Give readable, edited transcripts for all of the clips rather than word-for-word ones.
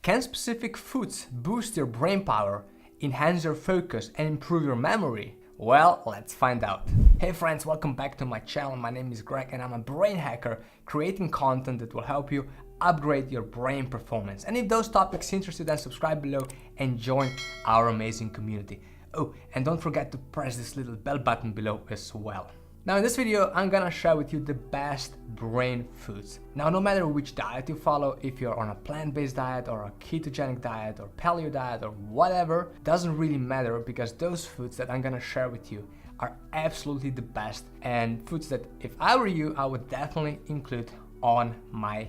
Can specific foods boost your brain power, enhance your focus, and improve your memory? Well, let's find out. Hey friends, welcome back to my channel. My name is Greg and I'm a brain hacker creating content that will help you upgrade your brain performance. And if those topics interest you, then subscribe below and join our amazing community. Oh, and don't forget to press this little bell button below as well. Now in this video, I'm gonna share with you the best brain foods. Now no matter which diet you follow, if you're on a plant-based diet or a ketogenic diet or paleo diet or whatever, doesn't really matter because those foods that I'm gonna share with you are absolutely the best and foods that if I were you, I would definitely include on my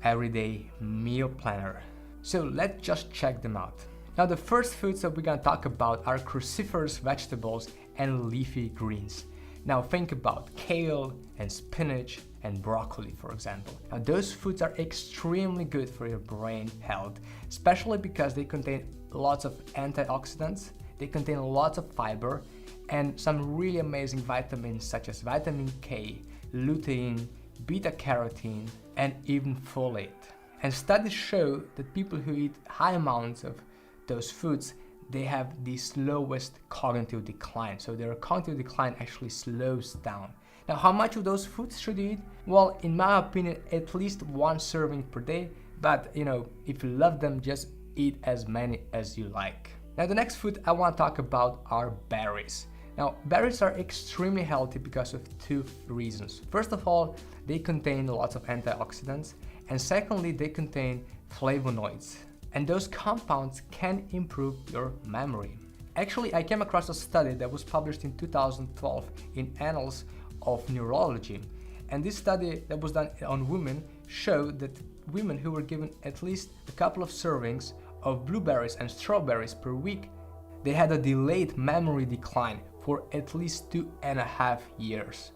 everyday meal planner. So let's just check them out. Now the first foods that we're gonna talk about are cruciferous vegetables and leafy greens. Now think about kale and spinach and broccoli, for example. Now those foods are extremely good for your brain health, especially because they contain lots of antioxidants, they contain lots of fiber, and some really amazing vitamins such as vitamin K, lutein, beta-carotene, and even folate. And studies show that people who eat high amounts of those foods, they have the slowest cognitive decline. So their cognitive decline actually slows down. Now, how much of those foods should you eat? Well, in my opinion, at least one serving per day. But if you love them, just eat as many as you like. Now, the next food I want to talk about are berries. Now, berries are extremely healthy because of two reasons. First of all, they contain lots of antioxidants. And secondly, they contain flavonoids. And those compounds can improve your memory. Actually, I came across a study that was published in 2012 in Annals of Neurology. And this study that was done on women showed that women who were given at least a couple of servings of blueberries and strawberries per week, they had a delayed memory decline for at least 2.5 years.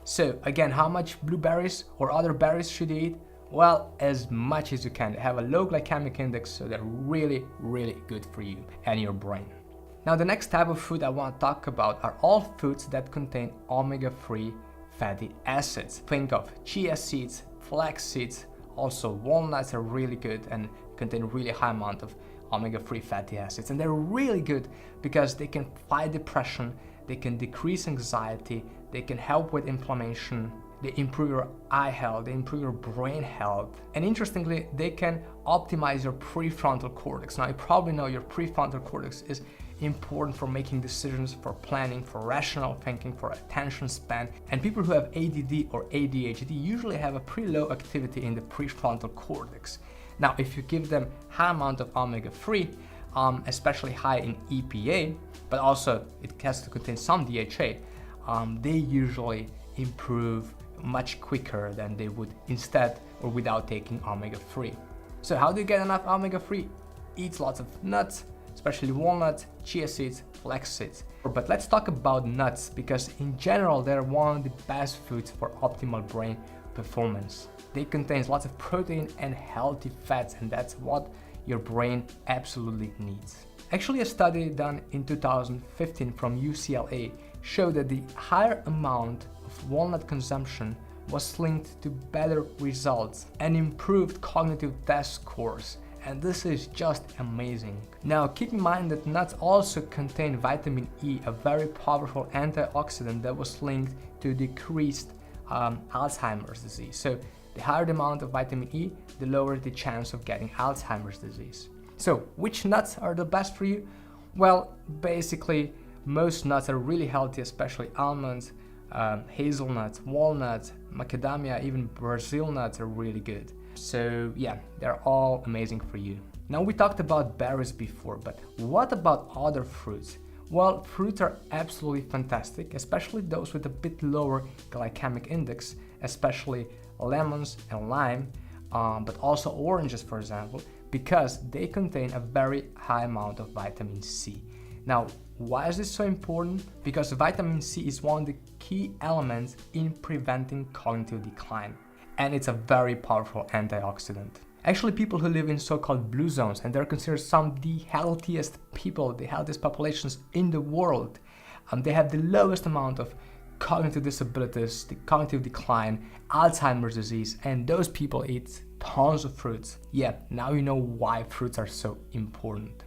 So again, how much blueberries or other berries should you eat? Well, as much as you can. They have a low glycemic index, so they're really, really good for you and your brain. Now, the next type of food I want to talk about are all foods that contain omega-3 fatty acids. Think of chia seeds, flax seeds, also walnuts are really good and contain a really high amount of omega-3 fatty acids. And they're really good because they can fight depression, they can decrease anxiety, they can help with inflammation, they improve your eye health, they improve your brain health, and interestingly, they can optimize your prefrontal cortex. Now, you probably know your prefrontal cortex is important for making decisions, for planning, for rational thinking, for attention span, and people who have ADD or ADHD usually have a pretty low activity in the prefrontal cortex. Now, if you give them high amount of omega-3, especially high in EPA, but also it has to contain some DHA, they usually improve much quicker than they would instead or without taking omega-3. So how do you get enough omega-3? Eat lots of nuts, especially walnuts, chia seeds, flax seeds. But let's talk about nuts because in general they're one of the best foods for optimal brain performance. They contain lots of protein and healthy fats, and that's what your brain absolutely needs. Actually, a study done in 2015 from UCLA showed that the higher amount of walnut consumption was linked to better results and improved cognitive test scores. And this is just amazing. Now, keep in mind that nuts also contain vitamin E, a very powerful antioxidant that was linked to decreased Alzheimer's disease. So the higher the amount of vitamin E, the lower the chance of getting Alzheimer's disease. So which nuts are the best for you? Well, basically, most nuts are really healthy, especially almonds, hazelnuts, walnuts, macadamia, even Brazil nuts are really good. So yeah, they're all amazing for you. Now, we talked about berries before, but what about other fruits? Well, fruits are absolutely fantastic, especially those with a bit lower glycemic index, especially lemons and lime, but also oranges, for example, because they contain a very high amount of vitamin C. Now, why is this so important? Because vitamin C is one of the key elements in preventing cognitive decline, and it's a very powerful antioxidant. Actually, people who live in so-called blue zones, and they're considered some of the healthiest people, the healthiest populations in the world, they have the lowest amount of cognitive disabilities, the cognitive decline, Alzheimer's disease, and those people eat tons of fruits. Yeah, now you know why fruits are so important.